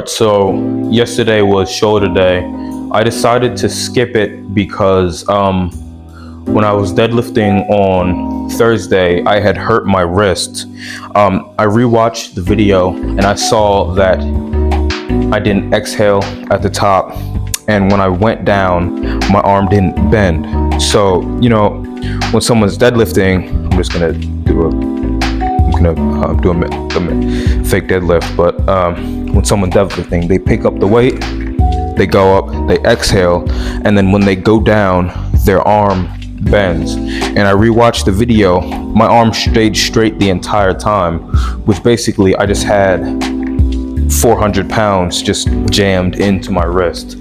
So yesterday was shoulder day. I decided to skip it because when I was deadlifting on Thursday, I had hurt my wrist. I rewatched the video and I saw that I didn't exhale at the top, and when I went down, my arm didn't bend. So when someone's deadlifting, I'm just gonna do a fake deadlift, but when someone's deadlifting, they pick up the weight, they go up, they exhale, and then when they go down, their arm bends. And I rewatched the video, my arm stayed straight the entire time, which basically I just had 400 pounds just jammed into my wrist.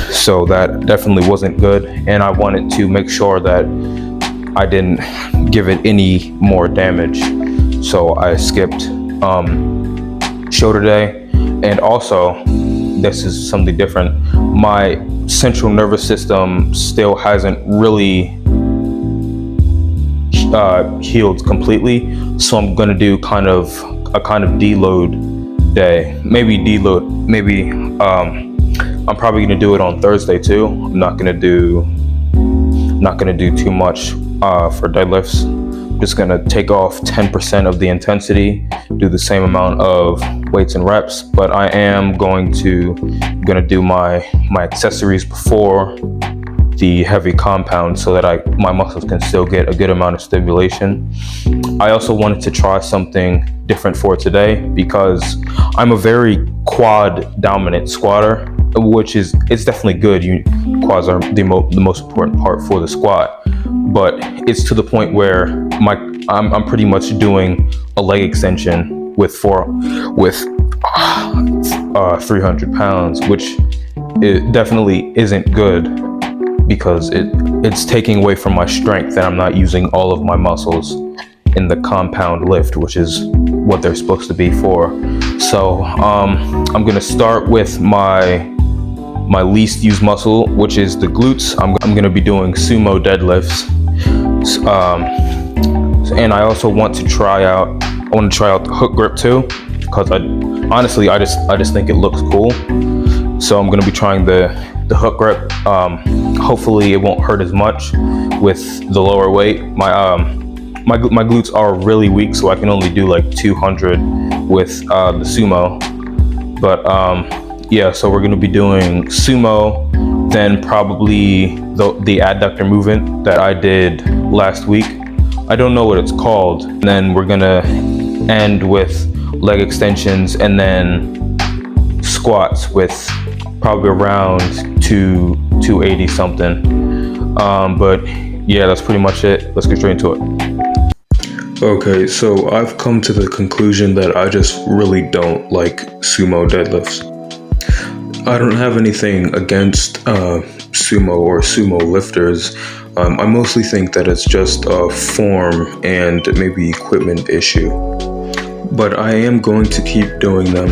So that definitely wasn't good, and I wanted to make sure that I didn't give it any more damage. So I skipped shoulder day. And also, this is something different, my central nervous system still hasn't really healed completely, so I'm gonna do a kind of deload day. Maybe I'm probably gonna do it on Thursday too. I'm not gonna do too much for deadlifts. Just gonna take off 10% of the intensity, do the same amount of weights and reps, but I am gonna do my accessories before the heavy compound so that my muscles can still get a good amount of stimulation. I also wanted to try something different for today because I'm a very quad dominant squatter, which it's definitely good. Quads are the most important part for the squat, but it's to the point where I'm pretty much doing a leg extension with 300 pounds, which it definitely isn't good because it's taking away from my strength, and I'm not using all of my muscles in the compound lift, which is what they're supposed to be for. So I'm gonna start with my least used muscle, which is the glutes. I'm gonna be doing sumo deadlifts, and I also want to try out the hook grip too, because I just think it looks cool. So I'm gonna be trying the hook grip. Hopefully it won't hurt as much with the lower weight. My glutes are really weak, so I can only do like 200 with the sumo. But yeah, so we're gonna be doing sumo, then probably the adductor movement that I did last week. I don't know what it's called. And then we're gonna end with leg extensions and then squats with probably around 280 something. But yeah, that's pretty much it. Let's get straight into it. Okay, so I've come to the conclusion that I just really don't like sumo deadlifts. I don't have anything against sumo or sumo lifters. I mostly think that it's just a form and maybe equipment issue. But I am going to keep doing them.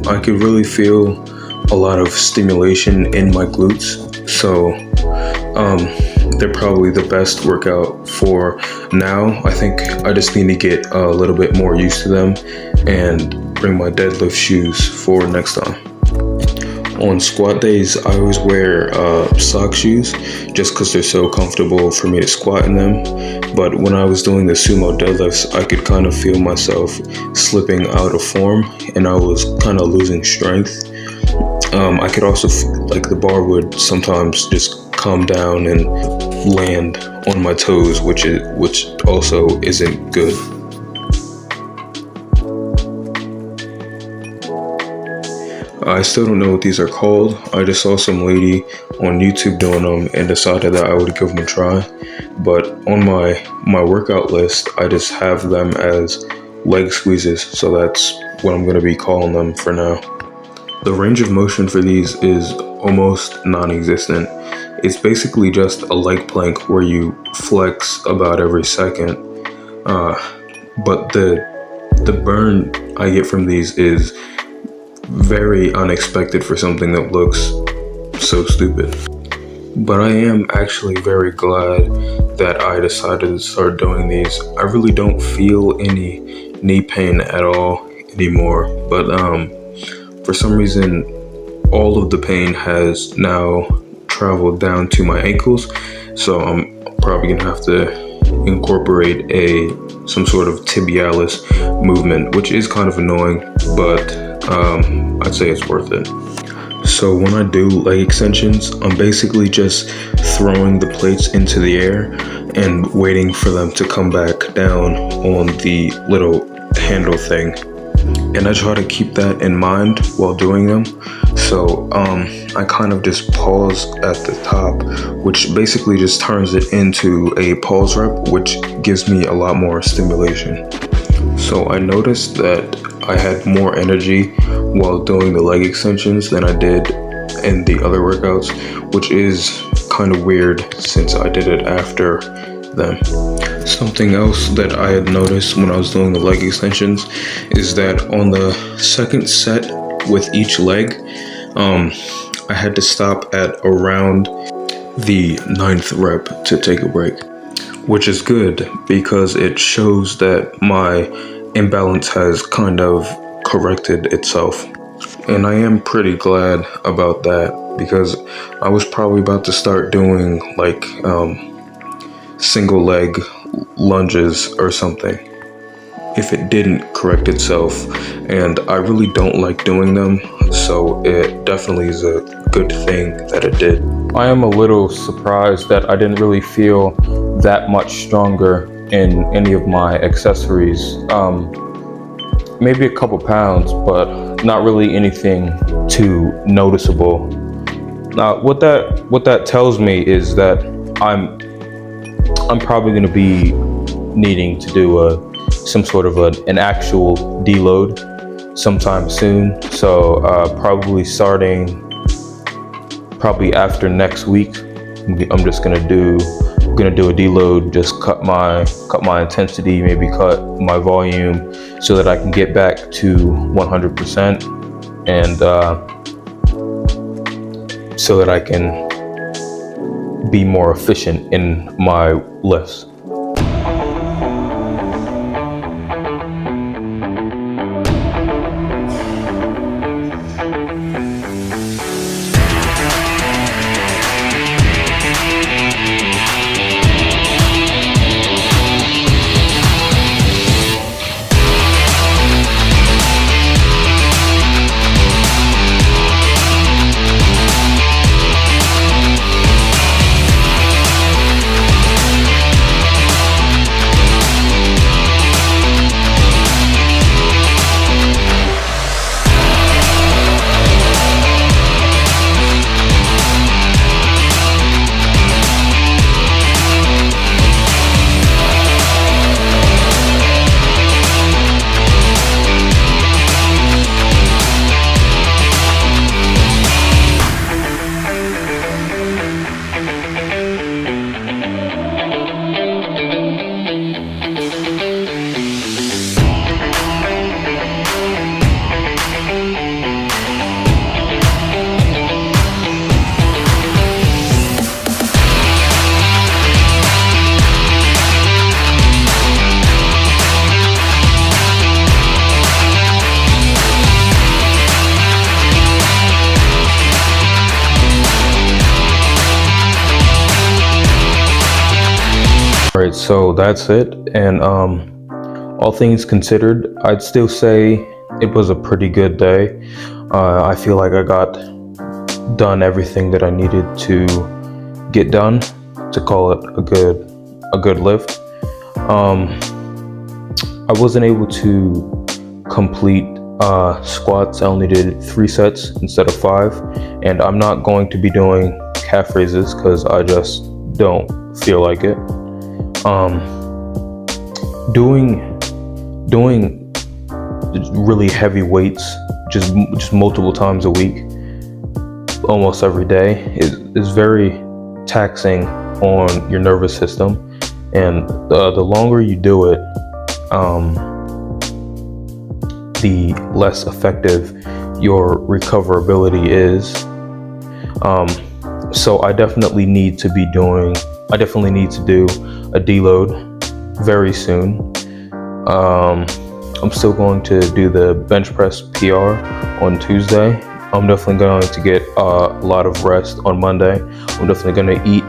I could really feel a lot of stimulation in my glutes, so they're probably the best workout for now. I think I just need to get a little bit more used to them and bring my deadlift shoes for next time. On squat days, I always wear sock shoes just because they're so comfortable for me to squat in them. But when I was doing the sumo deadlifts, I could kind of feel myself slipping out of form and I was kind of losing strength. I could also feel like the bar would sometimes just come down and land on my toes, which also isn't good. I still don't know what these are called. I just saw some lady on YouTube doing them and decided that I would give them a try. But on my workout list, I just have them as leg squeezes, so that's what I'm going to be calling them for now. The range of motion for these is almost non-existent. It's basically just a leg plank where you flex about every second. But the burn I get from these is very unexpected for something that looks so stupid. But I am actually very glad that I decided to start doing these. I really don't feel any knee pain at all anymore, but for some reason, all of the pain has now traveled down to my ankles. So I'm probably gonna have to incorporate some sort of tibialis movement, which is kind of annoying, but I'd say it's worth it. So when I do leg extensions, I'm basically just throwing the plates into the air and waiting for them to come back down on the little handle thing. And I try to keep that in mind while doing them. So I kind of just pause at the top, which basically just turns it into a pause rep, which gives me a lot more stimulation. So I noticed that I had more energy while doing the leg extensions than I did in the other workouts, which is kind of weird since I did it after them. Something else that I had noticed when I was doing the leg extensions is that on the second set with each leg, I had to stop at around the 9th rep to take a break, which is good because it shows that my imbalance has kind of corrected itself. And I am pretty glad about that because I was probably about to start doing like single leg lunges or something if it didn't correct itself, and I really don't like doing them, so it definitely is a good thing that it did. I am a little surprised that I didn't really feel that much stronger in any of my accessories. Maybe a couple pounds, but not really anything too noticeable. Now, what that tells me is that I'm probably going to be needing to do some sort of an actual deload sometime soon. So probably starting after next week, I'm just gonna do a deload, just cut my intensity, maybe cut my volume, so that I can get back to 100%, and so that I can be more efficient in my lifts. Alright, so that's it, and all things considered, I'd still say it was a pretty good day. I feel like I got done everything that I needed to get done to call it a good lift. I wasn't able to complete squats. I only did 3 sets instead of 5, and I'm not going to be doing calf raises because I just don't feel like it. Doing really heavy weights just multiple times a week, almost every day, is very taxing on your nervous system, and the longer you do it, the less effective your recoverability is. So I definitely need to do a deload very soon. I'm still going to do the bench press PR on Tuesday. I'm definitely going to get a lot of rest on Monday. I'm definitely going to eat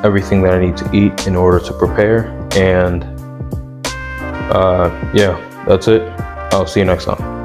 everything that I need to eat in order to prepare. And yeah, that's it. I'll see you next time.